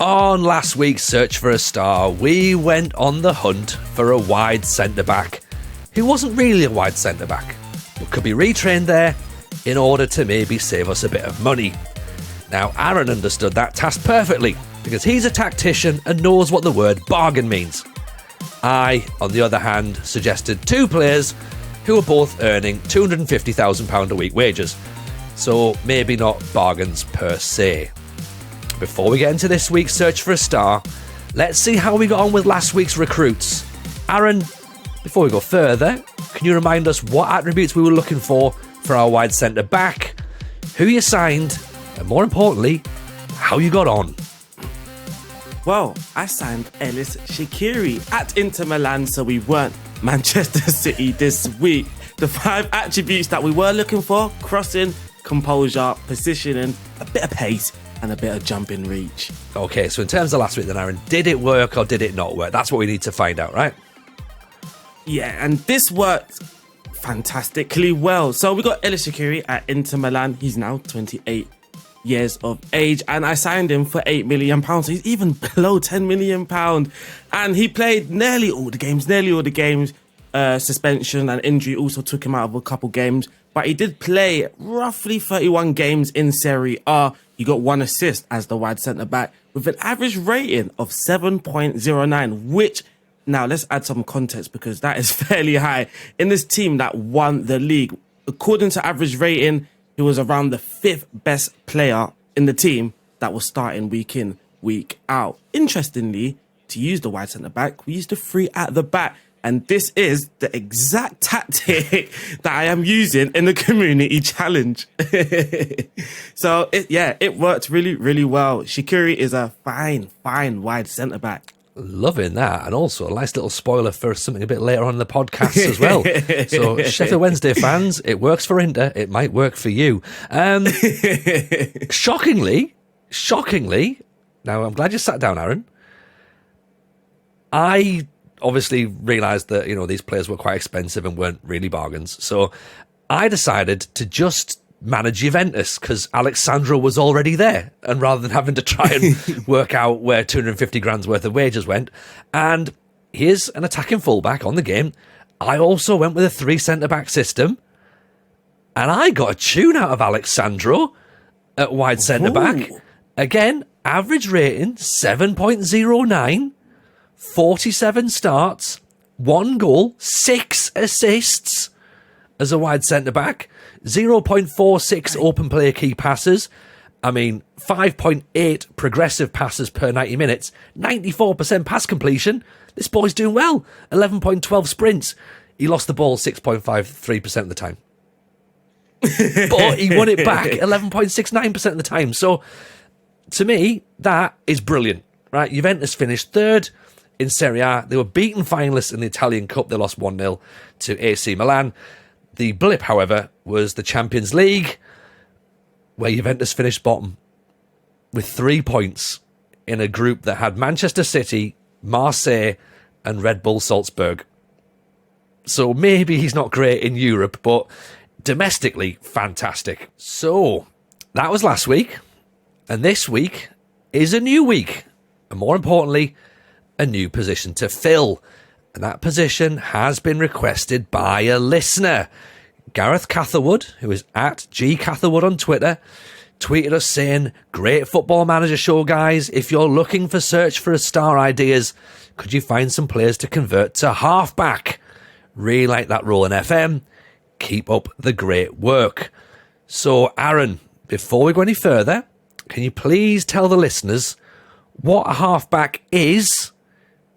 On last week's Search for a Star, we went on the hunt for a wide centre-back who wasn't really a wide centre-back, but could be retrained there in order to maybe save us a bit of money. Now, Aaron understood that task perfectly, because he's a tactician and knows what the word bargain means. I, on the other hand, suggested two players who were both earning £250,000 a week wages, so maybe not bargains per se. Before we get into this week's Search for a Star, let's see how we got on with last week's recruits. Aaron, before we go further, can you remind us what attributes we were looking for our wide centre-back, who you signed, and more importantly, how you got on? Well, I signed Ellis Shaqiri at Inter Milan, so we weren't Manchester City this week. The 5 attributes that we were looking for: crossing, composure, positioning, a bit of pace, and a bit of jumping reach. Okay, so in terms of last week then, Aaron, did it work or did it not work? That's what we need to find out, right? Yeah, and this worked fantastically well. So we got Ellis Shaqiri at Inter Milan. He's now 28 years of age, and I signed him for £8 million. So he's even below £10 million. And he played nearly all the games. Suspension and injury also took him out of a couple games, but he did play roughly 31 games in Serie A. He got 1 assist as the wide centre-back with an average rating of 7.09, which, now let's add some context because that is fairly high. In this team that won the league, according to average rating, he was around the 5th best player in the team that was starting week in, week out. Interestingly, to use the wide centre-back, we used the 3 at the back. And this is the exact tactic that I am using in the community challenge. So, it worked really, really well. Shaqiri is a fine wide centre-back. Loving that. And also a nice little spoiler for something a bit later on in the podcast as well. So, Sheffield Wednesday fans, it works for Inter. It might work for you. Shockingly, now I'm glad you sat down, Aaron. I obviously realised that, these players were quite expensive and weren't really bargains. So I decided to just manage Juventus because Alexandro was already there. And rather than having to try and work out where 250 grand's worth of wages went, and here's an attacking fullback on the game, I also went with a 3 centre-back system. And I got a tune out of Alexandro at wide centre-back. Again, average rating 7.09. 47 starts, 1 goal, 6 assists as a wide centre-back, 0.46 open player key passes, 5.8 progressive passes per 90 minutes, 94% pass completion. This boy's doing well, 11.12 sprints. He lost the ball 6.53% of the time. But he won it back 11.69% of the time. So, to me, that is brilliant, right? Juventus finished 3rd. In Serie A, they were beaten finalists in the Italian Cup. They lost 1-0 to AC Milan. The blip, however, was the Champions League, where Juventus finished bottom with 3 points in a group that had Manchester City, Marseille, and Red Bull Salzburg. So maybe he's not great in Europe, but domestically, fantastic. So that was last week, and this week is a new week. And more importantly, a new position to fill. And that position has been requested by a listener. Gareth Catherwood, who is at @GCatherwood on Twitter, tweeted us saying, "Great Football Manager show, guys. If you're looking for Search for a Star ideas, could you find some players to convert to halfback? Really like that role in FM. Keep up the great work." So, Aaron, before we go any further, can you please tell the listeners what a halfback is?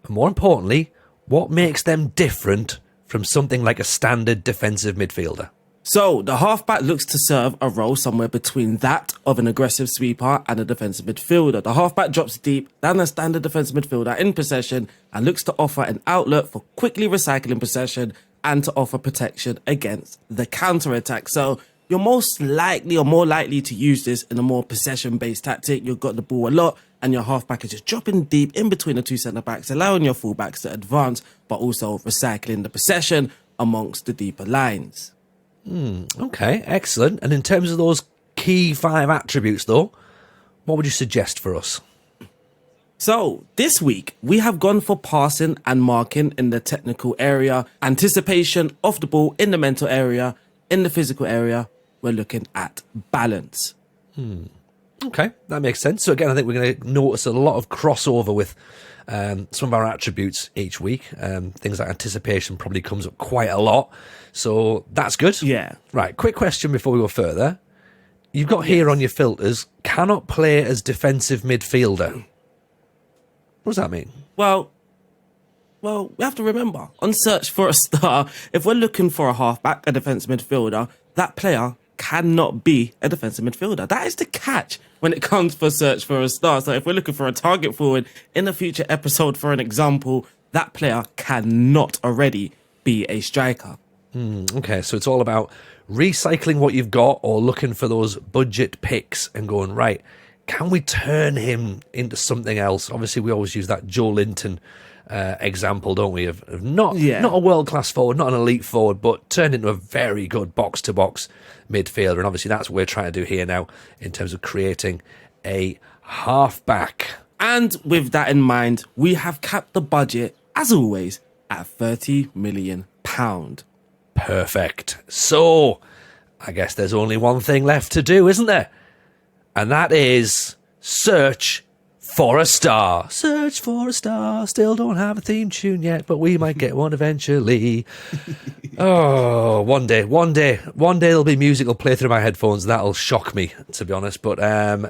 And more importantly, what makes them different from something like a standard defensive midfielder? So, the halfback looks to serve a role somewhere between that of an aggressive sweeper and a defensive midfielder. The halfback drops deep than a standard defensive midfielder in possession and looks to offer an outlet for quickly recycling possession and to offer protection against the counter-attack. So, you're most likely or more likely to use this in a more possession-based tactic. You've got the ball a lot, and your halfback is just dropping deep in between the 2 centre-backs, allowing your fullbacks to advance, but also recycling the possession amongst the deeper lines. Okay, excellent. And in terms of those key 5 attributes, though, what would you suggest for us? So this week, we have gone for passing and marking in the technical area, anticipation of the ball in the mental area, in the physical area. We're looking at balance. Okay, that makes sense. So again, I think we're going to notice a lot of crossover with some of our attributes each week. Things like anticipation probably comes up quite a lot. So that's good. Yeah. Right, quick question before we go further. You've got here on your filters, cannot play as defensive midfielder. What does that mean? Well, we have to remember, on search for a star, if we're looking for a halfback, a defensive midfielder, that player cannot be a defensive midfielder. That is the catch when it comes for search for a star. So if we're looking for a target forward in a future episode, for an example, that player cannot already be a striker. Okay, so it's all about recycling what you've got or looking for those budget picks and going, right, can we turn him into something else? Obviously, we always use that Joe Linton example, don't we? Of not a world-class forward, not an elite forward, but turned into a very good box-to-box midfielder. And obviously, that's what we're trying to do here now in terms of creating a halfback. And with that in mind, we have capped the budget, as always, at £30 million. Perfect. So, I guess there's only one thing left to do, isn't there? And that is search for a star. Search for a star. Still don't have a theme tune yet, but we might get one eventually. Oh, one day there'll be music will play through my headphones. That'll shock me, to be honest. But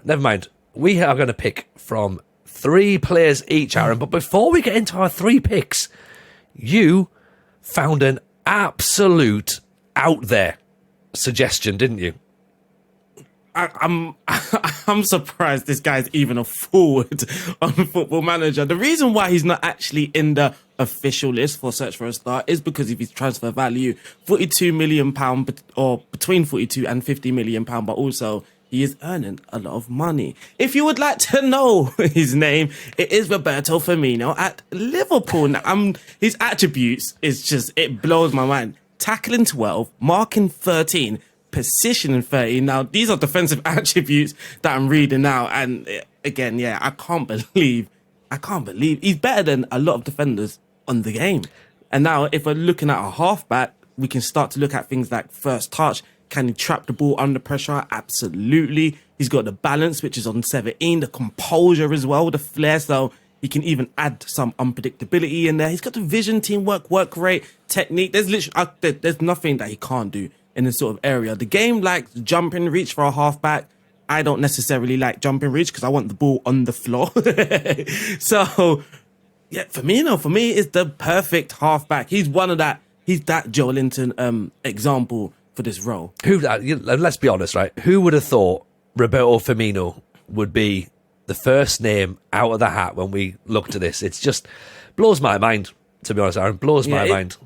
never mind. We are going to pick from 3 players each, Aaron. But before we get into our 3 picks, you found an absolute out there suggestion, didn't you? I'm surprised this guy's even a forward on Football Manager. The reason why he's not actually in the official list for Search for a Star is because of his transfer value, £42 million, or between 42 and 50 million pound, but also he is earning a lot of money. If you would like to know his name, it is Roberto Firmino at Liverpool. Now, his attributes is just, it blows my mind. Tackling 12, marking 13, positioning 30. Now, these are defensive attributes that I'm reading now. And again, yeah, I can't believe he's better than a lot of defenders on the game. And now, if we're looking at a halfback, we can start to look at things like first touch. Can he trap the ball under pressure? Absolutely. He's got the balance, which is on 17, the composure as well, the flair. So he can even add some unpredictability in there. He's got the vision, teamwork, work rate, technique. There's literally, there's nothing that he can't do in this sort of area. The game likes jumping reach for a halfback. I don't necessarily like jumping reach because I want the ball on the floor. So, yeah, for me, it's the perfect halfback. He's that Joe Linton example for this role. Let's be honest, right? Who would have thought Roberto Firmino would be the first name out of the hat when we looked at this? It's just blows my mind, to be honest, Aaron. Blows my mind.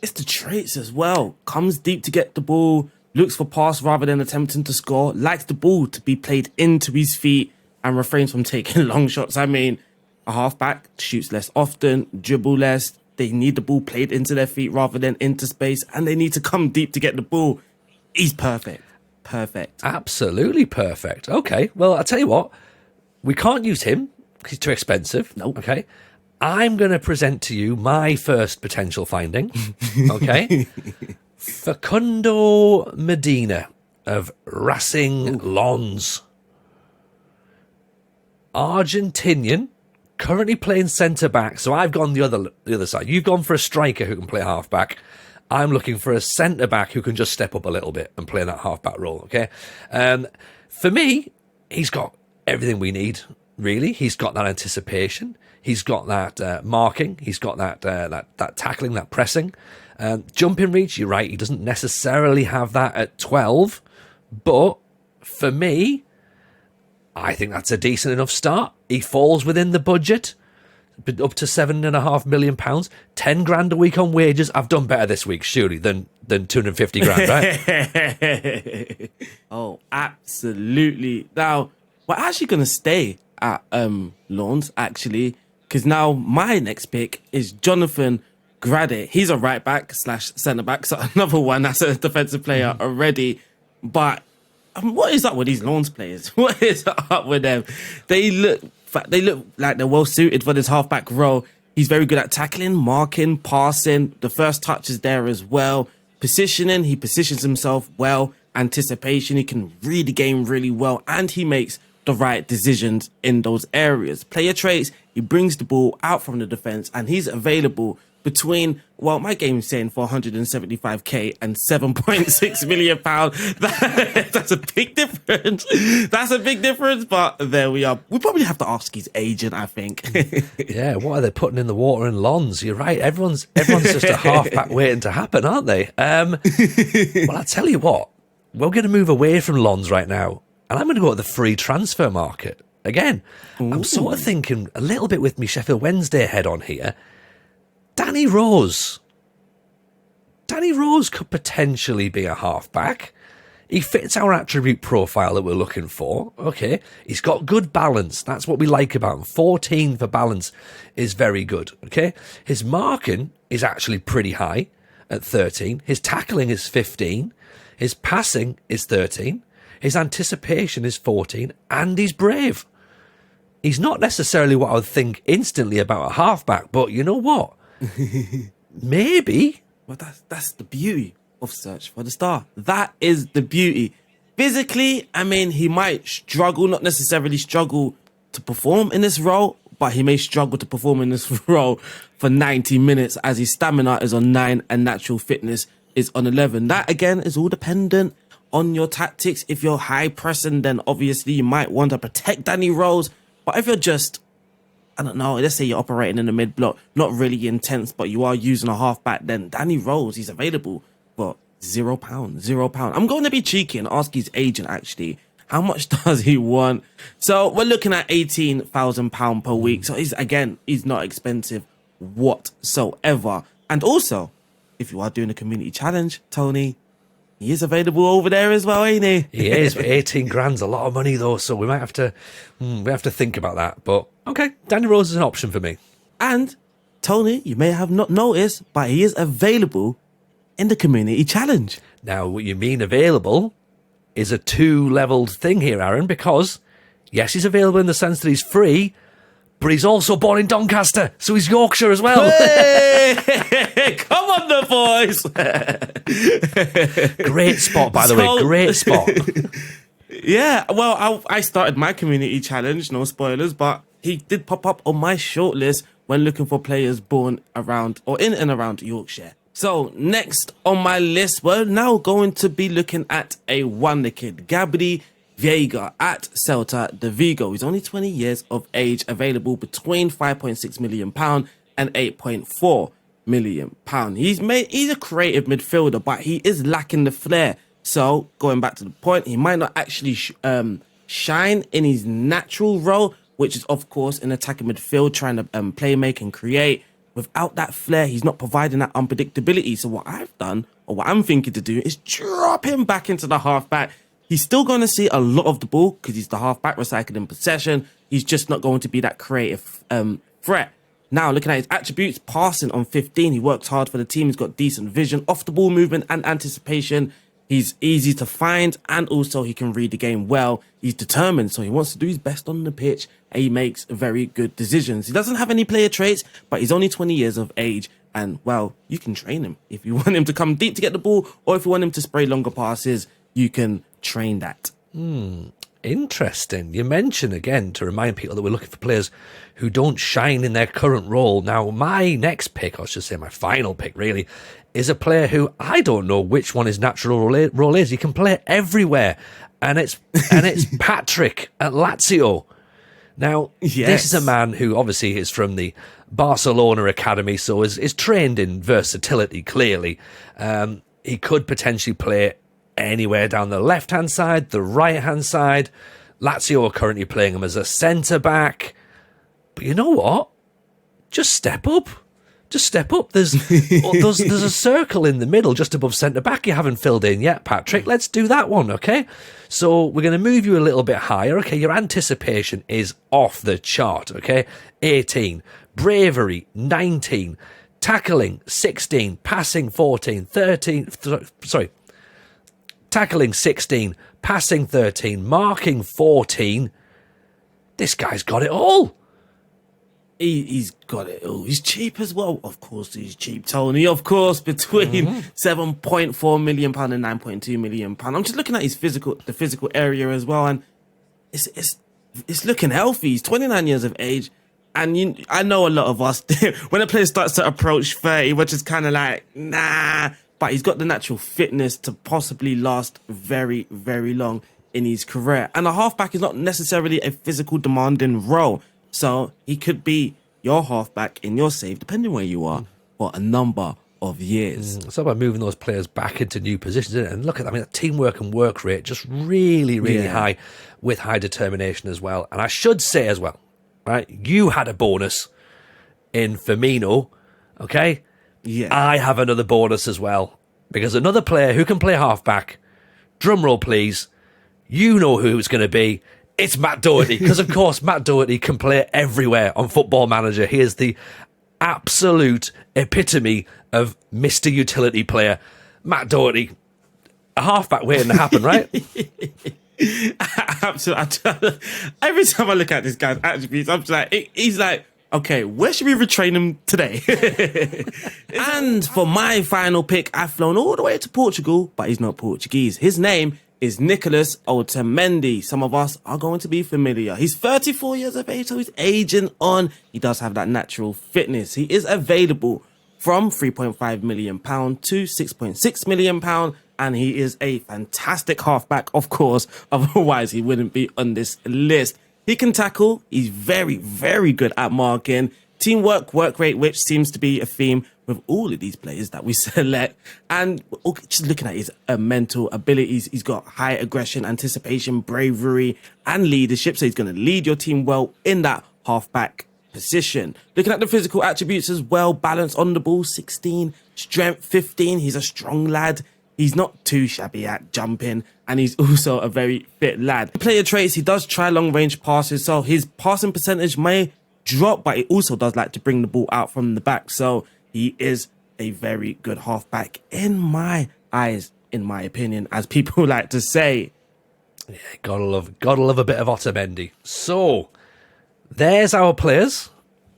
It's the traits as well. Comes deep to get the ball, looks for pass rather than attempting to score, likes the ball to be played into his feet and refrains from taking long shots. I mean, a halfback shoots less often, dribble less. They need the ball played into their feet rather than into space, and they need to come deep to get the ball. He's perfect. Perfect. Absolutely perfect. Okay, well, I'll tell you what. We can't use him because he's too expensive. Nope. Okay. I'm going to present to you my first potential finding. Okay. Facundo Medina of Racing Lons. Argentinian, currently playing centre-back. So I've gone the other side. You've gone for a striker who can play half-back. I'm looking for a centre-back who can just step up a little bit and play that half-back role, okay? For me, he's got everything we need, really. He's got that anticipation. He's got that marking. He's got that tackling, that pressing. Jumping reach, you're right, he doesn't necessarily have that at 12. But for me, I think that's a decent enough start. He falls within the budget, up to £7.5 million, 10 grand a week on wages. I've done better this week, surely, than 250 grand, right? Oh, absolutely. Now, we're actually going to stay at Lawns, actually, because now my next pick is Jonathan Grade. He's a right back / centre back, so another one that's a defensive player already. But what is up with these Lawns players? What is up with them? They look they look like they're well suited for this halfback role. He's very good at tackling, marking, passing. The first touch is there as well. Positioning, he positions himself well. Anticipation, he can read the game really well, and he makes the right decisions in those areas. Player traits, he brings the ball out from the defense, and he's available between, well, my game's saying for 175k and 7.6 million pounds. That's a big difference. That's a big difference, but there we are. We probably have to ask his agent, I think. Yeah, what are they putting in the water in Lons? You're right. Everyone's just a halfback waiting to happen, aren't they? Well, I'll tell you what. We're going to move away from Lons right now, and I'm going to go to the free transfer market. Again, I'm sort of thinking a little bit with me Sheffield Wednesday head on here. Danny Rose. Danny Rose could potentially be a halfback. He fits our attribute profile that we're looking for. Okay, he's got good balance. That's what we like about him. 14 for balance is very good. Okay, his marking is actually pretty high at 13. His tackling is 15. His passing is 13. His anticipation is 14. And he's brave. He's not necessarily what I would think instantly about a halfback, but you know what? Maybe. Well, that's the beauty of Search for the Star. That is the beauty. Physically, I mean, he might struggle, not necessarily struggle to perform in this role, but he may struggle to perform in this role for 90 minutes as his stamina is on 9 and natural fitness is on 11. That, again, is all dependent on your tactics. If you're high pressing, then obviously you might want to protect Danny Rose. But if you're just, I don't know, let's say you're operating in the mid block, not really intense, but you are using a halfback, then Danny Rose, he's available for £0. £0. I'm going to be cheeky and ask his agent, actually, how much does he want? So we're looking at £18,000 per week. So he's not expensive whatsoever. And also, if you are doing a community challenge, Tony, he is available over there as well, ain't he? He is, but 18 grand's a lot of money though, so we might have to think about that. But okay, Danny Rose is an option for me. And Tony, you may have not noticed, but he is available in the community challenge. Now, what you mean available is a two-leveled thing here, Aaron, because yes, he's available in the sense that he's free, but he's also born in Doncaster, so he's Yorkshire as well. Hey! Come on, the boys! Great spot, by the way. Great spot. Yeah, well, I started my community challenge, no spoilers, but he did pop up on my shortlist when looking for players born around or in and around Yorkshire. So next on my list, we're now going to be looking at a wonder kid, Gabri Veiga at Celta de Vigo. He's only 20 years of age, available between £5.6 million and £8.4 million. He's a creative midfielder, but he is lacking the flair. So going back to the point, he might not actually shine in his natural role, which is of course in attacking midfield, trying to play, make and create. Without that flair, he's not providing that unpredictability. So what I've done, or what I'm thinking to do, is drop him back into the halfback. He's still going to see a lot of the ball because he's the halfback, recycling possession. He's just not going to be that creative threat. Now, looking at his attributes, passing on 15. He works hard for the team. He's got decent vision, off the ball movement and anticipation. He's easy to find, and also he can read the game well. He's determined, so he wants to do his best on the pitch, and he makes very good decisions. He doesn't have any player traits, but he's only 20 years of age, and, well, you can train him. If you want him to come deep to get the ball, or if you want him to spray longer passes, you can train that. Interesting. You mentioned again to remind people that we're looking for players who don't shine in their current role. Now, my next pick, or I should say my final pick really, is a player who I don't know which one his natural role is. He can play everywhere, and it's Patrick at Lazio. Now, This is a man who obviously is from the Barcelona academy, so is trained in versatility, clearly. He could potentially play anywhere down the left-hand side, the right-hand side. Lazio are currently playing him as a centre-back. But you know what? Just step up. Just step up. There's a circle in the middle just above centre-back you haven't filled in yet, Patrick. Let's do that one, okay? So we're going to move you a little bit higher. Okay, your anticipation is off the chart, okay? 18. Bravery, 19. Tackling, 16. Passing, 14. Tackling 16, passing 13, marking 14. This guy's got it all. He's got it all. He's cheap as well. Of course, he's cheap, Tony. Of course, between £7.4 million and £9.2 million. I'm just looking at the physical area as well, and it's looking healthy. He's 29 years of age, and I know a lot of us when a player starts to approach 30, we're just kind of like, nah. But he's got the natural fitness to possibly last very, very long in his career. And a halfback is not necessarily a physical demanding role. So he could be your halfback in your save, depending where you are, for a number of years. It's all about moving those players back into new positions, isn't it? And look at that. I mean, teamwork and work rate just really, really high, with high determination as well. And I should say as well, right, you had a bonus in Firmino, okay? Yeah. I have another bonus as well, because another player who can play halfback, drum roll please, you know who it's going to be. It's Matt Doherty, because of course Matt Doherty can play everywhere on Football Manager. He is the absolute epitome of Mr. Utility Player. Matt Doherty, a halfback waiting to happen, right? Absolutely. Every time I look at this guy's attributes, I'm just like, he's like, okay, where should we retrain him today? And for my final pick, I've flown all the way to Portugal, but he's not Portuguese. His name is Nicholas Otamendi. Some of us are going to be familiar. He's 34 years of age, so he's aging on. He does have that natural fitness. He is available from £3.5 million to £6.6 million, and he is a fantastic halfback, of course. Otherwise, he wouldn't be on this list. He can tackle. He's very, very good at marking. Teamwork, work rate, which seems to be a theme with all of these players that we select. And just looking at his mental abilities, he's got high aggression, anticipation, bravery, and leadership. So he's going to lead your team well in that halfback position. Looking at the physical attributes as well, balance on the ball, 16, strength, 15. He's a strong lad. He's not too shabby at jumping, and he's also a very fit lad. Player traits, he does try long-range passes, so his passing percentage may drop, but he also does like to bring the ball out from the back. So he is a very good halfback in my eyes, in my opinion, as people like to say. Yeah, gotta love a bit of Otamendi. So there's our players.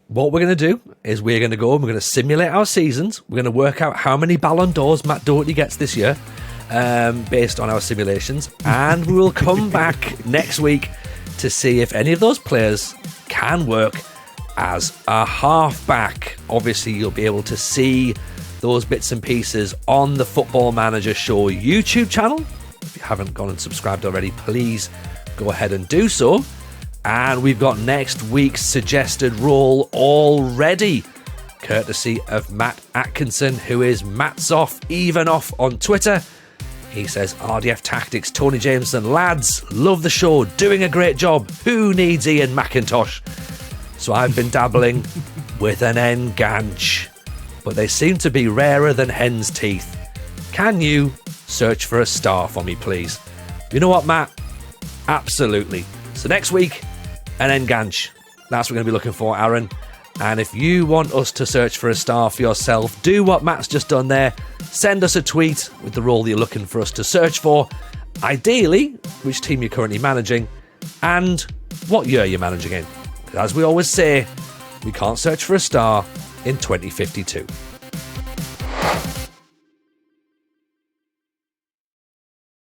What we're going to do is we're going to go and we're going to simulate our seasons. We're going to work out how many Ballon d'Ors Matt Doherty gets this year, based on our simulations. And we will come back next week to see if any of those players can work as a halfback. Obviously, you'll be able to see those bits and pieces on the Football Manager Show YouTube channel. If you haven't gone and subscribed already, please go ahead and do so. And we've got next week's suggested role already, courtesy of Matt Atkinson, who is Mattsoff Even Off on Twitter. He says, RDF Tactics, Tony Jameson, lads, love the show, doing a great job. Who needs Ian McIntosh? So I've been dabbling with an enganche, but they seem to be rarer than hen's teeth. Can you search for a star for me, please? You know what, Matt? Absolutely. So next week, an enganche. That's what we're going to be looking for, Aaron. And if you want us to search for a star for yourself, do what Matt's just done there. Send us a tweet with the role that you're looking for us to search for. Ideally, which team you're currently managing and what year you're managing in. As we always say, we can't search for a star in 2052.